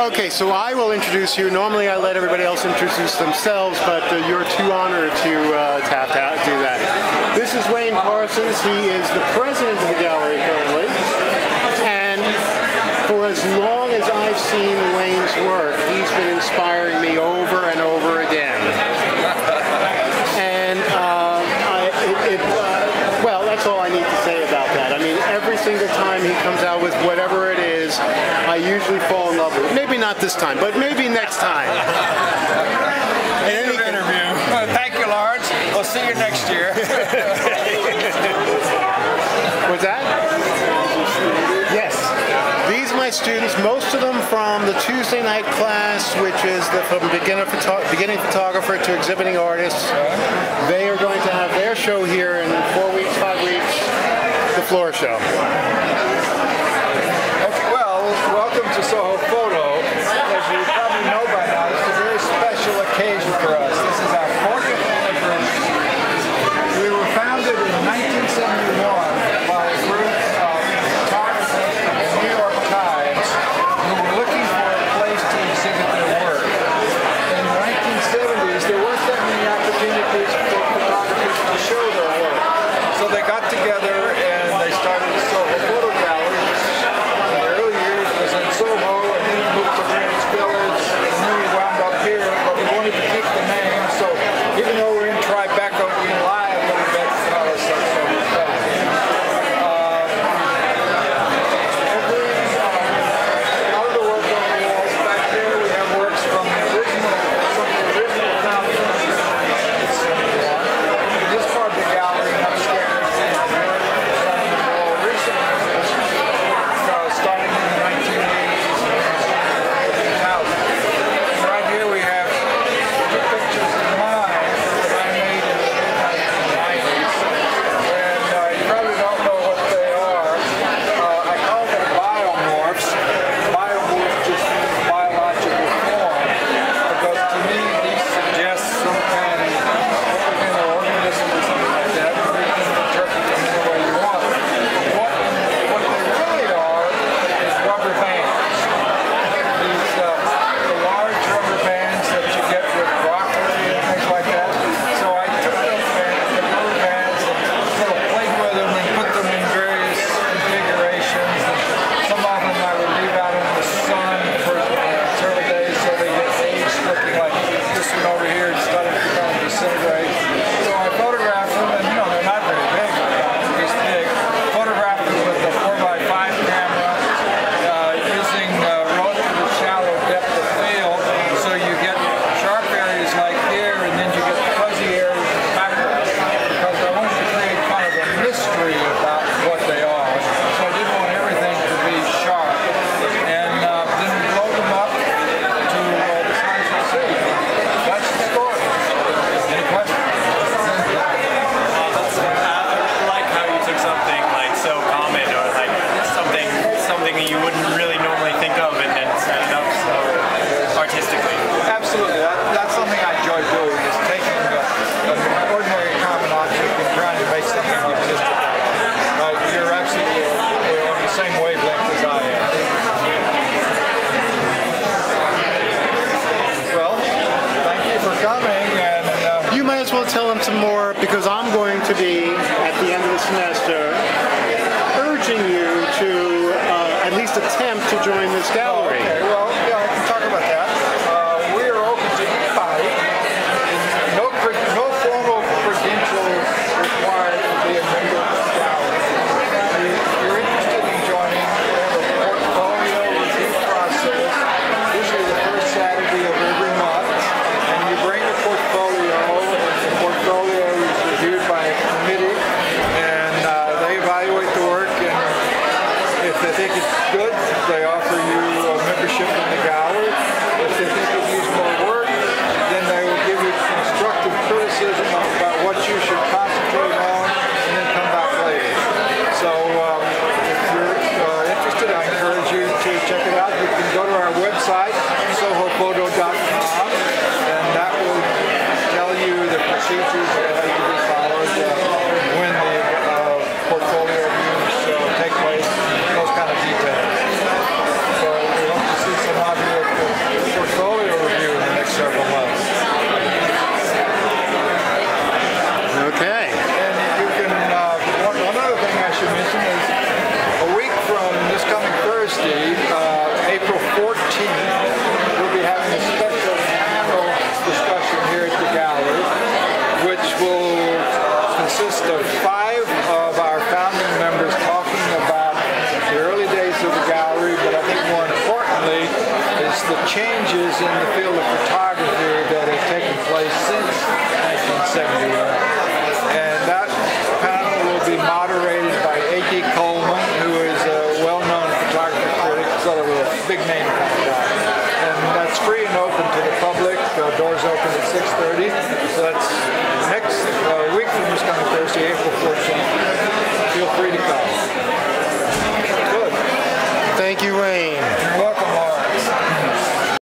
Okay, so I will introduce you. Normally I let everybody else introduce themselves, but you're too honored to have to do that. This is Wayne Parsons. He is the president of the gallery currently. And for as long as I've seen Wayne's work, he's been inspiring me over and over again. And well, that's all I need to say about that. I mean, every single time he comes out with whatever it is, I usually fall in love with it. Maybe not this time, but maybe next time. End of interview. Thank you, Lawrence. We'll see you next year. What's that? Yes. These are my students, most of them from the Tuesday night class, which is from beginning photographer to exhibiting artists. They are going to have their show here in 4 weeks, 5 weeks, the floor show. Okay, well, welcome to Soho Photo. As you probably know by now, it's a very special occasion for us. This is our 40th anniversary. We were founded in 1971 by a group of photographers from the New York Times who were looking for a place to exhibit their work. In the 1970s, there weren't that many opportunities for photographers to show their work. So they got together and they started the Soho Photo Gallery, which in the early years was in Soho, and then moved to Greenwich Village, and then we wound up here, but we wanted to keep the name, so even though we're in Tribeca, we lie a little bit about ourselves. All of the work on the walls back there, we have works from the original founders. This part of the gallery and upstairs, starting in the 1980s and 2000s. Right here we have two pictures of mine that I made in the 1990s, and you probably don't know what they are. I call them biomorphs. Biomorphs just means biological form, because to me these suggest some kind of organism or something like that. You can interpret them any way you want. What they really are is rubber bands. These the large rubber bands that you get with broccoli and things like that. So I took those rubber bands and sort of played with them and put them in various configurations. And some of them I would leave out in the sun for several days so they get aged, looking like this one over here is starting to kind of disintegrate. So I photographed them, and they're not very big, this big. Photographed them with a 4x5 camera using relatively shallow depth of field, so you get sharp areas like here, and then you get fuzzy areas in the background, because I wanted to create kind of a mystery about what they are. So I didn't want everything to be sharp. And then we blow them up to the size you see. That's the story. Any questions? I like how you took something like so common, or like something that you wouldn't really normally think of, and then set it up so artistically. Absolutely. That's something I enjoy doing, is taking an ordinary common object and trying to make something artistic. You're absolutely on the same wavelength as I am. Well, thank you for coming, and You might as well tell them some more, because I'm going to be, at the end of the semester, urging you to at least attempt to join this gallery. okay, well, yeah, I can talk about that. We are open to anybody. No formal credentials required to be a member of this gallery. If you're interested in joining, we have a portfolio review process, usually the first Saturday of every month, and you bring a portfolio, and the portfolio is reviewed by a committee, and they evaluate the work, and if they think it's good, they offer you a membership in the gallery. If they think it needs more work, then they will give you constructive criticism about what you should concentrate on, and then come back later. So if you're interested, I encourage you to check it out. You can go to our website, sohophoto.com, and that will tell you the procedures that have to be followed when the portfolio reviews take place, those kind of details. So we hope to see some of you at the represents the changes in the field of photography that have taken place since 1971.